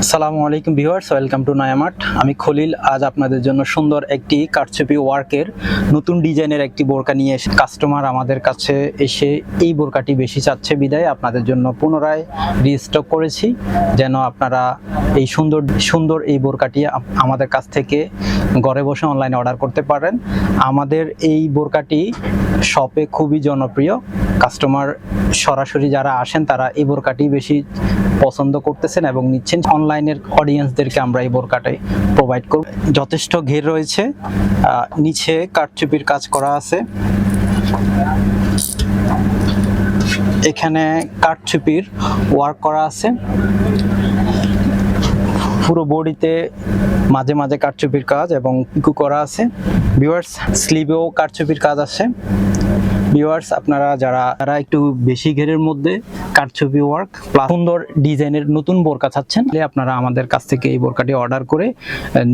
আসসালামু আলাইকুম viewers, welcome to নয়ামার্ট। আমি খলিল। আজ আপনাদের জন্য সুন্দর একটি কারচুপি ওয়ার্কের নতুন ডিজাইনের একটি বোরকা নিয়ে এসে কাস্টমার আমাদের কাছে এসে এই বোরকাটি বেশি চাচ্ছে বিদায় আপনাদের জন্য পুনরায় রিস্টক করেছি, যেন আপনারা এই সুন্দর এই বোরকাটি আমাদের কাছ থেকে ঘরে বসে অনলাইনে অর্ডার করতে পারেন। আমাদের এই বোরকাটি শপে খুবই জনপ্রিয়। কাস্টমার সরাসরি যারা আসেন তারা এই বোরকাটি বেশি পছন্দ করতেছেন এবং নিচ্ছেন। অনলাইনের অডিয়েন্সদেরকে আমরা এই বোরকাটাই প্রোভাইড করব। যথেষ্ট ঘের রয়েছে, নিচে কারচুপির কাজ করা আছে, এখানে কারচুপির ওয়ার্ক করা আছে, পুরো বডিতে মাঝে মাঝে কারচুপির কাজ এবং পিকো করা আছে। ভিউয়ার্স, স্লিভেও কারচুপির কাজ আছে। ভিউয়ার্স, আপনারা যারা একটু বেশি ঘেরের মধ্যে কারচুপি ওয়ার্ক প্লাস সুন্দর ডিজাইনের নতুন বোরকা চাচ্ছেন, আপনারা আমাদের কাছ থেকে এই বোরকাটি অর্ডার করে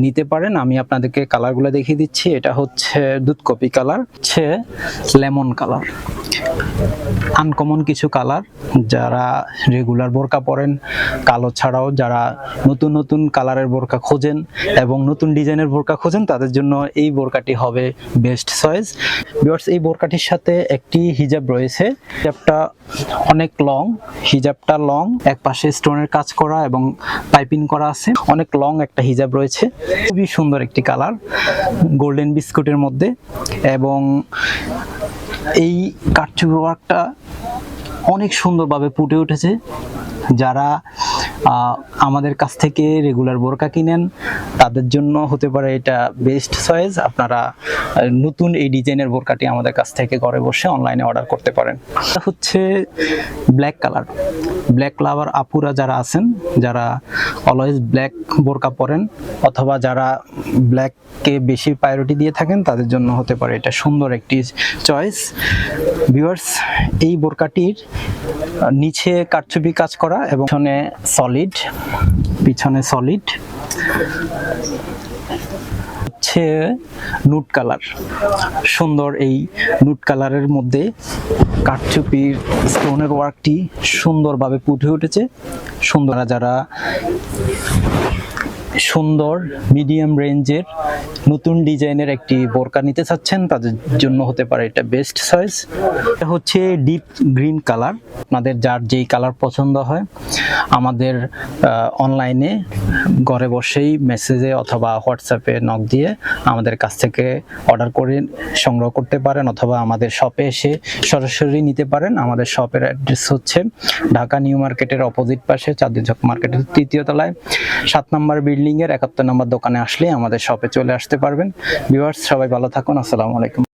নিতে পারেন। আমি আপনাদেরকে কালারগুলো দেখিয়ে দিচ্ছি। এটা হচ্ছে দুধ কপি কালার, হচ্ছে লেমন কালার, আনকমন কিছু কালার। যারা রেগুলার বোরকা পরেন, কালো ছাড়াও যারা নতুন কালারের বোরকা খোঁজেন এবং নতুন ডিজাইনের বোরকা খোঁজেন, তাদের জন্য এই বোরকাটি হবে বেস্ট চয়েস। ভিউয়ার্স, এই বোরকাটির সাথে একটি হিজাব রয়েছে। হিজাবটা অনেক লং, হিজাবটা লং, এক পাশে স্টোনের কাজ করা এবং পাইপিং করা আছে। অনেক লং একটা হিজাব রয়েছে, খুবই সুন্দর একটি কালার, গোল্ডেন বিস্কুটের মধ্যে। এবং এই কারচুপি ওয়ার্কটা অনেক সুন্দরভাবে ফুটে উঠেছে। যারা আমাদের কাছ থেকে রেগুলার বোরকা কিনেন তাদের জন্য হতে পারে এটা বেস্ট চয়েস। আপনারা নতুন এই ডিজাইনের বোরকাটি আমাদের কাছ থেকে ঘরে বসে অনলাইনে অর্ডার করতে পারেন। এটা হচ্ছে ব্ল্যাক কালার। ব্ল্যাক লাভার আপুরা যারা আছেন, যারা অলওয়েজ ব্ল্যাক বোরকা পরেন অথবা যারা ব্ল্যাককে বেশি প্রায়োরিটি দিয়ে থাকেন, তাদের জন্য হতে পারে এটা সুন্দর একটি চয়েস। ভিউয়ার্স, এই বোরকাটির নিচে কারচুপি কাজ করা এবং পিছনে সলিড হচ্ছে নুট কালার। সুন্দর এই নুট কালারের মধ্যে কারচুপির স্টোনের ওয়ার্কটি সুন্দরভাবে ফুটে উঠেছে। যারা সুন্দর মিডিয়াম রেঞ্জের নতুন ডিজাইনের একটি বোরকা নিতে চাচ্ছেন, তাদের জন্য হতে পারে এটা বেস্ট চয়েস। এটা হচ্ছে ডিপ গ্রিন কালার। আপনাদের যার যেই কালার পছন্দ হয় আমাদের অনলাইনে ঘরে বসেই মেসেজে অথবা হোয়াটসঅ্যাপে নক দিয়ে আমাদের কাছ থেকে অর্ডার করে সংগ্রহ করতে পারেন অথবা আমাদের শপে এসে সরাসরি নিতে পারেন। আমাদের শপের অ্যাড্রেস হচ্ছে ঢাকা নিউ মার্কেটের অপোজিট পাশে চাঁদনী চক মার্কেটের 3য় তলায় 7 নম্বর বিল্ডিং এর 71 নম্বর দোকানে আসলে আমাদের শপে চলে আসতে পারবেন। ভিউয়ার্স, সবাই ভালো থাকুন। আসসালামু আলাইকুম।